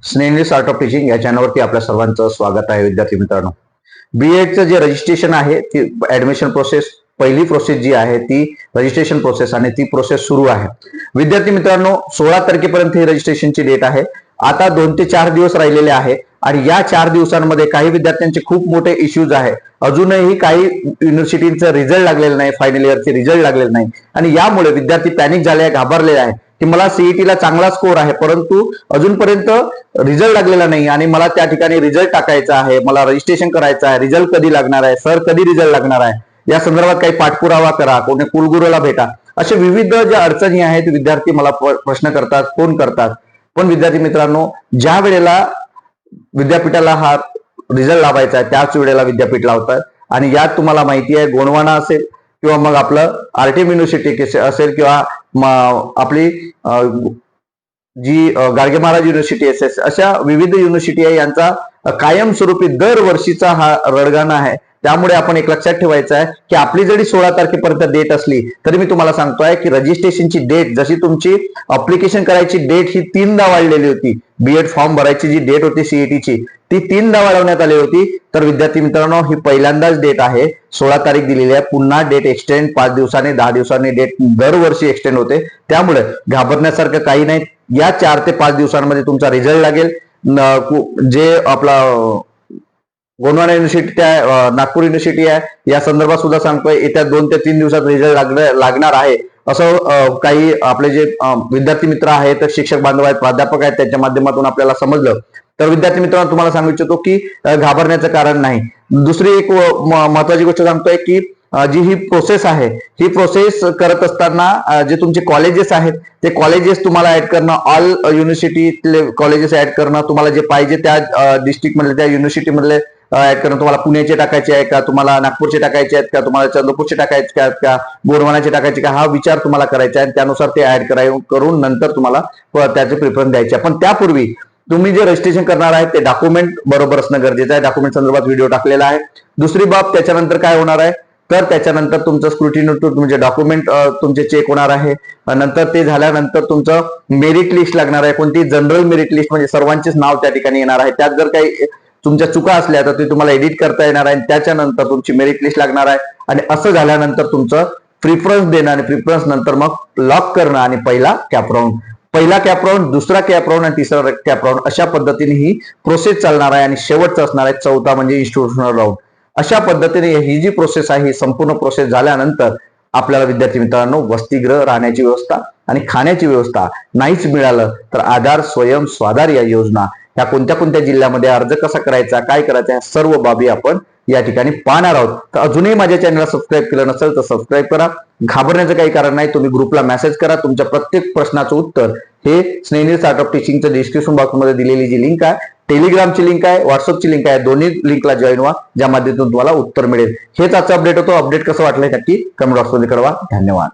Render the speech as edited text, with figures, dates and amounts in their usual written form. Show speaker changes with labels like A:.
A: स्नेहनीस art of teaching या चॅनलवरती आपल्या सर्वांचं स्वागत आहे. विद्यार्थी मित्रांनो, बीएडचं जे रजिस्ट्रेशन आहे ती ऍडमिशन प्रोसेस, पहिली प्रोसेस जी आहे ती रजिस्ट्रेशन प्रोसेस आणि ती प्रोसेस सुरू आहे. विद्यार्थी मित्रांनो, 16 तारखेपर्यंत ही रजिस्ट्रेशनची डेट आहे. आता 2 ते 4 दिवस राहिलेले आहे आणि या 4 दिवसांमध्ये काही विद्यार्थ्यांचे खूप मोठे इश्यूज आहे. अजूनही काही युनिव्हर्सिटीचं रिझल्ट लागलेलं नाही, फायनल इयरचे रिझल्ट लागलेले नाही आणि यामुळे विद्यार्थी पॅनिक झाले आहे, घाबरलेले आहे की मला सीईटीला चांगला स्कोर आहे परंतु अजूनपर्यंत रिझल्ट लागलेला नाही आणि मला त्या ठिकाणी रिझल्ट टाकायचा आहे, मला रजिस्ट्रेशन करायचं आहे, रिझल्ट कधी लागणार आहे, सर कधी रिझल्ट लागणार आहे, या संदर्भात काही पाठपुरावा करा, कोणी कुलगुरूला भेटा, असे विविध ज्या अडचणी आहेत विद्यार्थी मला प्रश्न करतात, फोन करतात. पण विद्यार्थी मित्रांनो, ज्या वेळेला विद्यापीठाला हा रिझल्ट लावायचा आहे त्याच वेळेला विद्यापीठ लावतात आणि यात तुम्हाला माहिती आहे गोंडवाना असेल किंवा मग आपलं आरटीएम युनिव्हर्सिटी असेल किंवा आपली जी गाडगे महाराज युनिव्हर्सिटी एस अशा विविध युनिव्हर्सिटी आहे यांचा कायमस्वरूपी दरवर्षीचा हा रडगाणा आहे. त्यामुळे आपण एक लक्षात ठेवायचं आहे की आपली जरी 16 तारखेपर्यंत डेट असली तरी मी तुम्हाला सांगतोय की रजिस्ट्रेशनची डेट, जशी तुमची अप्लिकेशन करायची डेट ही 3दा वाढलेली होती, बीएड फॉर्म भरायची जी डेट होती सीईटीची ती 3दा वाढवण्यात आली होती. तर विद्यार्थी मित्रांनो, ही पहिल्यांदाच डेट आहे, 16 तारीख दिलेली आहे. पुन्हा डेट एक्सटेंड 5 दिवसांनी 10 दिवसांनी डेट दरवर्षी एक्सटेंड होते. त्यामुळे घाबरण्यासारखं काही नाही. या 4 ते 5 दिवसांमध्ये तुमचा रिझल्ट लागेल. जे आपला गोंडवाना युनिव्हर्सिटी आहे, नागपूर युनिव्हर्सिटी आहे, या संदर्भात सुद्धा सांगतोय येत्या 2 ते 3 दिवसात रिझल्ट लागणार आहे असं काही आपले जे विद्यार्थी मित्र आहेत, शिक्षक बांधव आहेत, प्राध्यापक आहेत, त्यांच्या माध्यमातून आपल्याला समजलं. तर विद्यार्थी मित्रांनो, तुम्हाला सांगू इच्छितो की घाबरण्याचं कारण नाही. दुसरी एक महत्वाची गोष्ट सांगतोय की जी ही प्रोसेस आहे, ही प्रोसेस करत असताना जे तुमचे कॉलेजेस आहेत ते कॉलेजेस तुम्हाला ऍड करणं, ऑल युनिव्हर्सिटीतले कॉलेजेस ऍड करणं, तुम्हाला जे पाहिजे त्या डिस्ट्रिक्ट मधले, त्या युनिव्हर्सिटी मधले ऍड करणं, तुम्हाला पुण्याचे टाकायचे आहे का, तुम्हाला नागपूरचे टाकायचे आहेत का, तुम्हाला चंद्रपूरचे टाकायचे आहेत का, गोंडवानाचे टाकायचे का, हा विचार तुम्हाला करायचा आहे. त्यानुसार ते ऍड करून नंतर तुम्हाला त्याचे प्रिफरन्स द्यायचे. पण त्यापूर्वी तुम्ही जे रजिस्ट्रेशन करणार आहे ते डॉक्युमेंट बरोबर असणं गरजेचं आहे. डॉक्युमेंट संदर्भात व्हिडिओ टाकलेला आहे. दुसरी बाब, त्याच्यानंतर काय होणार आहे तर त्याच्यानंतर तुमचं स्क्रुटिनी तुमचे डॉक्युमेंट तुमचे चेक होणार आहे. नंतर ते झाल्यानंतर तुमचं मेरिट लिस्ट लागणार आहे. कोणती जनरल मेरिट लिस्ट, म्हणजे सर्वांचेच नाव त्या ठिकाणी येणार आहे. त्यात जर काही तुमच्या चुका असल्या तर ते तुम्हाला एडिट करता येणार आहे. त्याच्यानंतर तुमची मेरिट लिस्ट लागणार आहे आणि असं झाल्यानंतर तुमचं प्रिफरन्स देणं आणि प्रिफरन्स नंतर मग लॉक करणं आणि पहिला कॅप राऊंड, दुसरा कॅप राऊंड आणि तिसरा कॅप राऊंड, अशा पद्धतीने ही प्रोसेस चालणार आहे. आणि शेवटचं असणार आहे 4था म्हणजे इन्स्टिट्यूशनल राऊंड. अशा पद्धतीने ही जी प्रोसेस आहे ही संपूर्ण प्रोसेस झाल्यानंतर आपल्याला विद्यार्थी मित्रांनो वसतिगृह, राहण्याची व्यवस्था आणि खाण्याची व्यवस्था नाहीच मिळालं तर आधार स्वयं स्वाधार या योजना, या कोणत्या कोणत्या जिल्ह्यामध्ये अर्ज कसा करायचा, काय करायचं, सर्व बाबी आपण या ठिकाणी पाहणार आहोत. तर अजूनही माझ्या चॅनलला सबस्क्राईब केलं नसेल तर सबस्क्राईब करा. घाबरण्याचं काही कारण नाही. तुम्ही ग्रुपला मेसेज करा. तुमच्या प्रत्येक प्रश्नाचं उत्तर हे स्नेहनीस आर्ट ऑफ टीचिंगचं डिस्क्रिप्शन बॉक्समध्ये दिलेली जी लिंक आहे, टेलिग्रामची लिंक आहे, व्हॉट्सअपची लिंक आहे, दोन्ही लिंकला जॉईन व्हा, ज्या माध्यमातून तुम्हाला उत्तर मिळेल. हेच आजचं अपडेट होतो. अपडेट कसं वाटलंय नक्की कमेंट बॉक्समध्ये कळवा. धन्यवाद.